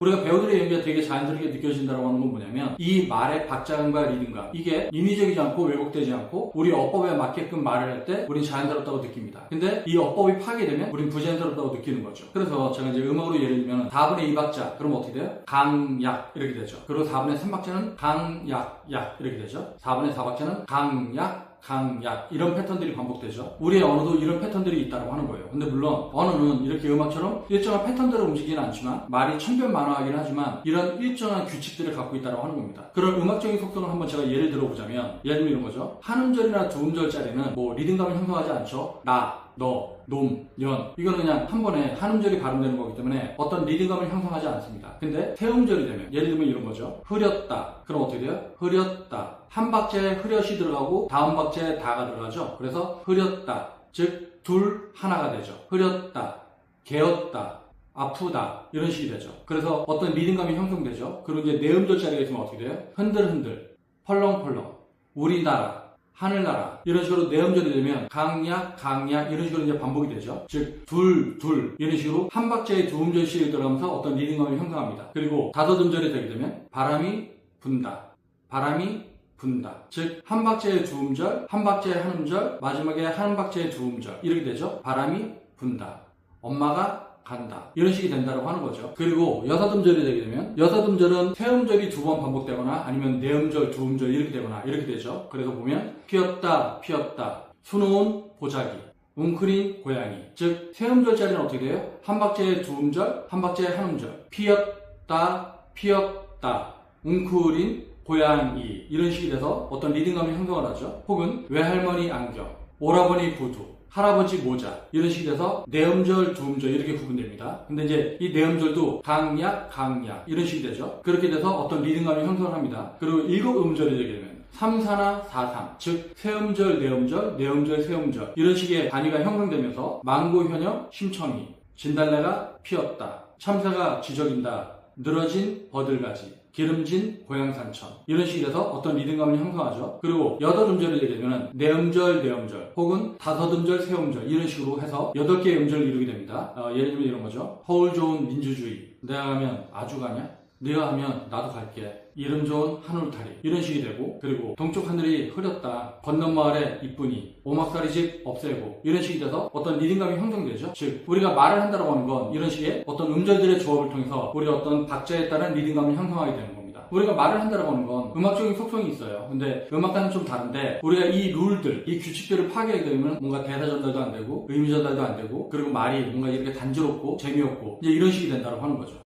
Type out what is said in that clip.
우리가 배우들의 연기가 되게 자연스럽게 느껴진다고 하는 건 뭐냐면 이 말의 박자감과 리듬감 이게 인위적이지 않고 왜곡되지 않고 우리 어법에 맞게끔 말을 할 때 우린 자연스럽다고 느낍니다. 근데 이 어법이 파괴되면 우린 부자연스럽다고 느끼는 거죠. 그래서 제가 이제 음악으로 예를 들면 4분의 2박자 그럼 어떻게 돼요? 강약 이렇게 되죠. 그리고 4분의 3박자는 강약 약 이렇게 되죠. 4분의 4박자는 강약 강약 이런 패턴들이 반복되죠. 우리의 언어도 이런 패턴들이 있다고 하는 거예요. 근데 물론 언어는 이렇게 음악처럼 일정한 패턴대로 움직이지는 않지만 말이 천변만화하긴 하지만 이런 일정한 규칙들을 갖고 있다고 하는 겁니다. 그런 음악적인 속성을 한번 제가 예를 들어보자면 예를 들면 이런 거죠. 한 음절이나 두 음절짜리는 뭐 리듬감을 형성하지 않죠. 나, 너, 놈, 연 이거는 그냥 한 번에 한 음절이 발음되는 거기 때문에 어떤 리듬감을 형성하지 않습니다. 근데 세 음절이 되면 예를 들면 이런 거죠. 흐렸다. 그럼 어떻게 돼요? 흐렸다. 한 박자에 흐렸이 들어가고 다음 박자에 다가 들어가죠. 그래서 흐렸다. 즉 둘 하나가 되죠. 흐렸다. 개었다. 아프다. 이런 식이 되죠. 그래서 어떤 리듬감이 형성되죠. 그리고 이제 네 음절짜리가 있으면 어떻게 돼요? 흔들흔들. 펄렁펄렁. 우리나라. 하늘나라 이런 식으로 네 음절이 되면 강약, 강약 이런 식으로 이제 반복이 되죠. 즉 둘, 둘 이런 식으로 한 박자에 두 음절씩 들어가면서 어떤 리듬감을 형성합니다. 그리고 다섯 음절이 되게 되면 바람이 분다, 바람이 분다. 즉 한 박자에 두 음절, 한 박자에 한 음절, 마지막에 한 박자에 두 음절 이렇게 되죠. 바람이 분다, 엄마가 간다 이런 식이 된다고 하는 거죠. 그리고 여섯 음절이 되게 되면 여섯 음절은 세 음절이 두 번 반복되거나 아니면 네 음절, 두 음절 이렇게 되거나 이렇게 되죠. 그래서 보면 피었다, 피었다, 수놓은 보자기, 웅크린 고양이. 즉 세 음절짜리는 어떻게 돼요? 한 박자에 두 음절, 한 박자에 한 음절. 피었다, 피었다, 웅크린 고양이 이런 식이 돼서 어떤 리듬감이 형성을 하죠. 혹은 외할머니 안경, 오라버니 구두, 할아버지 모자 이런 식이 돼서 네 음절, 두 음절 이렇게 구분됩니다. 근데 이제 이 네 음절도 강약, 강약 이런 식이 되죠. 그렇게 돼서 어떤 리듬감이 형성을 합니다. 그리고 일곱 음절이 되게 되면 3사나 4삼 즉 세음절, 네음절, 네음절, 세음절 이런 식의 단위가 형성되면서 망고, 현역, 심청이, 진달래가 피었다, 참새가 지저긴다, 늘어진 버들가지, 기름진 고향산천 이런 식이 돼서 어떤 리듬감을 형성하죠. 그리고 여덟 음절이 되게 되면 네 음절, 네 음절 혹은 다섯 음절, 세 음절 이런 식으로 해서 8개의 음절을 이루게 됩니다. 예를 들면 이런 거죠. 허울 좋은 민주주의, 내가 가면 아주 가냐? 네가 하면 나도 갈게. 이름 좋은 한울타리 이런 식이 되고 그리고 동쪽 하늘이 흐렸다. 건넌 마을에 이쁘니 오막살이 집 없애고 이런 식이 돼서 어떤 리듬감이 형성되죠. 즉 우리가 말을 한다고 하는 건 이런 식의 어떤 음절들의 조합을 통해서 우리가 어떤 박자에 따른 리듬감을 형성하게 되는 겁니다. 우리가 말을 한다고 하는 건 음악적인 속성이 있어요. 근데 음악과는 좀 다른데 우리가 이 룰들, 이 규칙들을 파괴하게 되면 뭔가 대사 전달도 안 되고 의미 전달도 안 되고 그리고 말이 뭔가 이렇게 단조롭고 재미없고 이제 이런 식이 된다고 하는 거죠.